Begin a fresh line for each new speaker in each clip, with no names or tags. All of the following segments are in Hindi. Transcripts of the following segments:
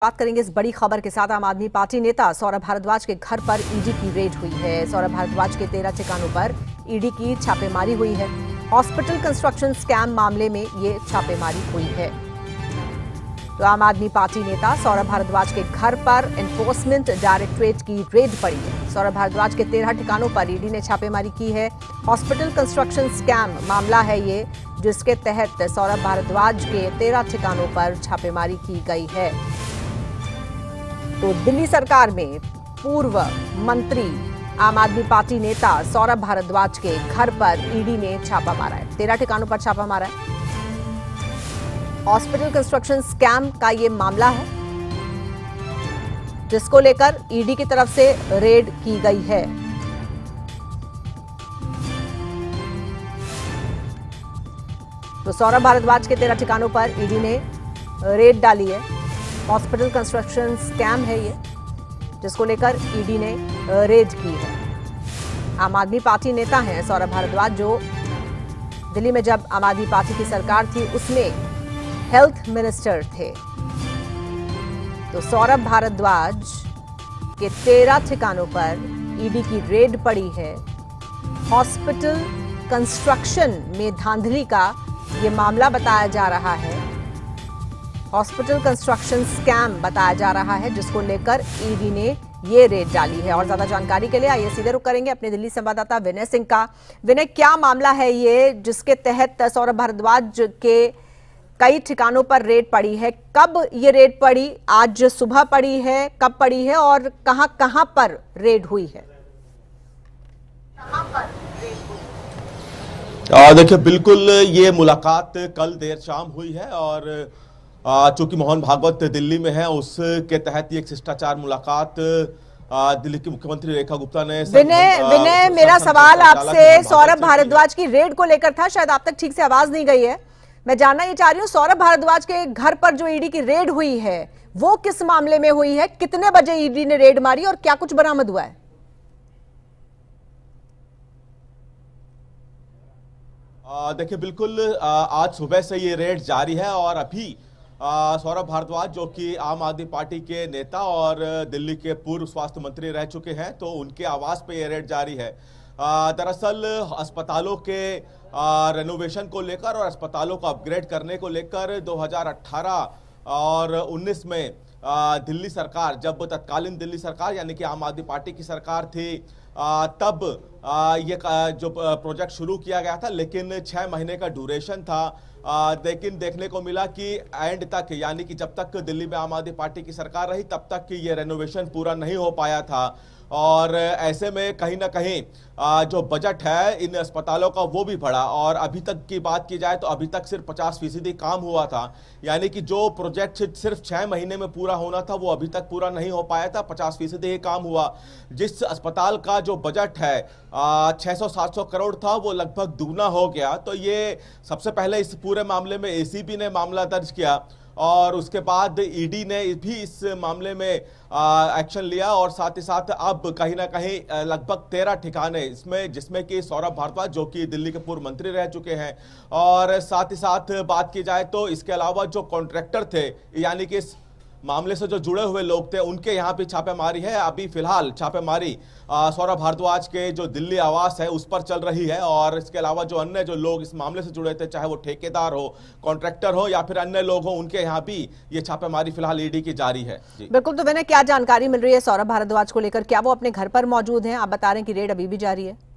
बात करेंगे इस बड़ी खबर के साथ। आम आदमी पार्टी नेता सौरभ भारद्वाज के घर पर ईडी की रेड हुई है। सौरभ भारद्वाज के 13 ठिकानों पर ईडी की छापेमारी हुई है। हॉस्पिटल कंस्ट्रक्शन स्कैम मामले में ये छापेमारी हुई है। तो आम आदमी पार्टी नेता सौरभ भारद्वाज के घर पर एनफोर्समेंट डायरेक्टरेट की रेड पड़ी है। सौरभ भारद्वाज के 13 ठिकानों पर ईडी ने छापेमारी की है। हॉस्पिटल कंस्ट्रक्शन स्कैम मामला है ये, जिसके तहत सौरभ भारद्वाज के 13 ठिकानों पर छापेमारी की गई है। तो दिल्ली सरकार में पूर्व मंत्री आम आदमी पार्टी नेता सौरभ भारद्वाज के घर पर ईडी ने छापा मारा है। 13 ठिकानों पर छापा मारा है। हॉस्पिटल कंस्ट्रक्शन स्कैम का ये मामला है, जिसको लेकर ईडी की तरफ से रेड की गई है। तो सौरभ भारद्वाज के 13 ठिकानों पर ईडी ने रेड डाली है। हॉस्पिटल कंस्ट्रक्शन स्कैम है ये, जिसको लेकर ईडी ने रेड की है। आम आदमी पार्टी नेता हैं सौरभ भारद्वाज, जो दिल्ली में जब आम आदमी पार्टी की सरकार थी उसमें हेल्थ मिनिस्टर थे। तो सौरभ भारद्वाज के 13 ठिकानों पर ईडी की रेड पड़ी है। हॉस्पिटल कंस्ट्रक्शन में धांधली का ये मामला बताया जा रहा है। हॉस्पिटल कंस्ट्रक्शन स्कैम बताया जा रहा है, जिसको लेकर ईडी ने ये रेड डाली है। और ज्यादा जानकारी के लिए आइए सीधे रुख करेंगे अपने दिल्ली संवाददाता विनय सिंह का। विनय, क्या मामला है ये जिसके तहत सौरभ भारद्वाज के कई ठिकानों पर रेड पड़ी है? कब ये रेड पड़ी? आज सुबह पड़ी है, कब पड़ी है और कहां पर रेड हुई है?
देखिए, बिल्कुल ये मुलाकात कल देर शाम हुई है और चूंकि मोहन भागवत दिल्ली में है, उसके तहत ये एक शिष्टाचार मुलाकात दिल्ली की मुख्यमंत्री रेखा गुप्ता ने।
विनय, मेरा सवाल आपसे सौरभ भारद्वाज की रेड को लेकर था। शायद आप तक ठीक से आवाज नहीं गई है। मैं जानना ये चाह रही हूँ, सौरभ भारद्वाज के घर पर जो ईडी की रेड हुई है वो किस मामले में हुई है? कितने बजे ईडी ने रेड मारी और क्या कुछ बरामद हुआ है?
देखिए, बिल्कुल आज सुबह से ये रेड जारी है और अभी सौरभ भारद्वाज, जो कि आम आदमी पार्टी के नेता और दिल्ली के पूर्व स्वास्थ्य मंत्री रह चुके हैं, तो उनके आवास पे ये रेड जारी है। दरअसल अस्पतालों के रेनोवेशन को लेकर और अस्पतालों को अपग्रेड करने को लेकर 2018 और 19 में दिल्ली सरकार, जब तत्कालीन दिल्ली सरकार यानी कि आम आदमी पार्टी की सरकार थी, तब ये जो प्रोजेक्ट शुरू किया गया था, लेकिन 6 महीने का ड्यूरेशन था। लेकिन देखने को मिला कि एंड तक, यानी कि जब तक दिल्ली में आम आदमी पार्टी की सरकार रही तब तक ये रेनोवेशन पूरा नहीं हो पाया था। और ऐसे में कहीं ना कहीं जो बजट है इन अस्पतालों का वो भी बढ़ा और अभी तक की बात की जाए तो अभी तक सिर्फ 50% काम हुआ था। यानी कि जो प्रोजेक्ट सिर्फ 6 महीने में पूरा होना था वो अभी तक पूरा नहीं हो पाया था, 50% ही काम हुआ। जिस अस्पताल का जो बजट है 600-700 करोड़ था, वो लगभग दुगना हो गया। तो ये सबसे पहले इस पूरे मामले में एसीबी ने मामला दर्ज किया और उसके बाद ईडी ने भी इस मामले में एक्शन लिया और साथ ही साथ अब कहीं ना कहीं लगभग 13 ठिकाने इसमें, जिसमें कि सौरभ भारद्वाज, जो कि दिल्ली के पूर्व मंत्री रह चुके हैं, और साथ ही साथ बात की जाए तो इसके अलावा जो कॉन्ट्रैक्टर थे, यानी कि इस मामले से जो जुड़े हुए लोग थे, उनके यहाँ पे छापेमारी है। अभी फिलहाल छापेमारी सौरभ भारद्वाज के जो दिल्ली आवास है उस पर चल रही है और इसके अलावा जो अन्य जो लोग इस मामले से जुड़े थे, चाहे वो ठेकेदार हो, कॉन्ट्रैक्टर हो या फिर अन्य लोग हो, उनके यहाँ भी ये छापेमारी फिलहाल ईडी की जारी है।
बिल्कुल। तो मैंने क्या जानकारी मिल रही है सौरभ भारद्वाज को लेकर? क्या वो अपने घर पर मौजूद हैं? आप बता रहे हैं कि रेड अभी भी जारी है।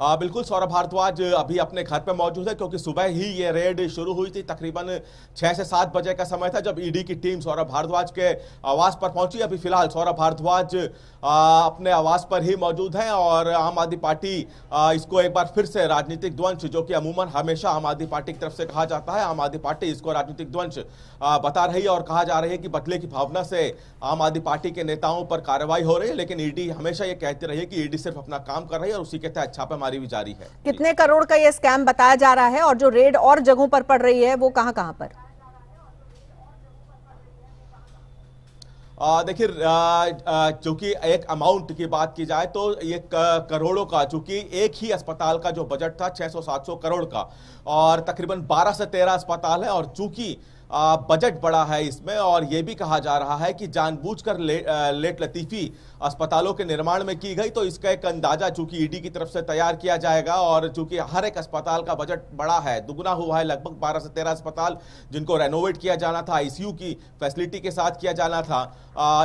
बिल्कुल, सौरभ भारद्वाज अभी अपने घर पे मौजूद है, क्योंकि सुबह ही ये रेड शुरू हुई थी। तकरीबन 6 से 7 बजे का समय था जब ईडी की टीम सौरभ भारद्वाज के आवास पर पहुंची। अभी फिलहाल सौरभ भारद्वाज अपने आवास पर ही मौजूद हैं और आम आदमी पार्टी इसको एक बार फिर से राजनीतिक ध्वंस, जो कि अमूमन हमेशा आम आदमी पार्टी की तरफ से कहा जाता है, आम आदमी पार्टी इसको राजनीतिक ध्वंस बता रही है और कहा जा रही है कि बदले की भावना से आम आदमी पार्टी के नेताओं पर कार्रवाई हो रही है। लेकिन ईडी हमेशा ये कहती रही है कि ईडी सिर्फ अपना काम कर रही है और उसी के तहत छापेमारी भी जारी है।
कितने करोड़ का ये स्कैम बताया जा रहा है और जो रेड और जगहों पर पड़ रही है वो कहां-कहां पर?
देखिए, चूंकि एक अमाउंट की बात की जाए तो ये करोड़ों का, चूंकि एक ही अस्पताल का जो बजट था 600-700 करोड़ का, और तकरीबन 12 से 13 अस्पताल है, और चूंकि बजट बड़ा है इसमें, और यह भी कहा जा रहा है कि जानबूझकर लेट लतीफी अस्पतालों के निर्माण में की गई, तो इसका एक अंदाजा चूंकि ईडी की तरफ से तैयार किया जाएगा। और चूंकि हर एक अस्पताल का बजट बड़ा है, दुगना हुआ है, लगभग 12 से 13 अस्पताल जिनको रेनोवेट किया जाना था, आईसीयू की फैसिलिटी के साथ किया जाना था,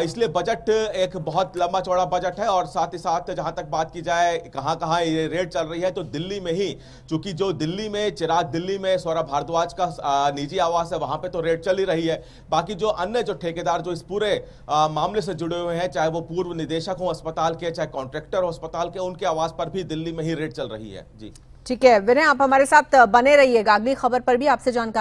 इसलिए बजट एक बहुत लंबा चौड़ा बजट है। और साथ ही साथ जहां तक बात की जाए कहां कहां ये रेड चल रही है, तो दिल्ली में ही, चूंकि जो दिल्ली में दिल्ली में सौरभ भारद्वाज का निजी आवास है, वहां पे तो रेड चल ही रही है। बाकी जो अन्य जो ठेकेदार जो इस पूरे मामले से जुड़े हुए हैं, चाहे वो पूर्व निदेशक हो अस्पताल के, चाहे कॉन्ट्रैक्टर हो अस्पताल के, उनके आवास पर भी दिल्ली में ही रेड चल रही है। जी
ठीक है विनय, आप हमारे साथ बने रहिएगा, अगली खबर पर भी आपसे जानकारी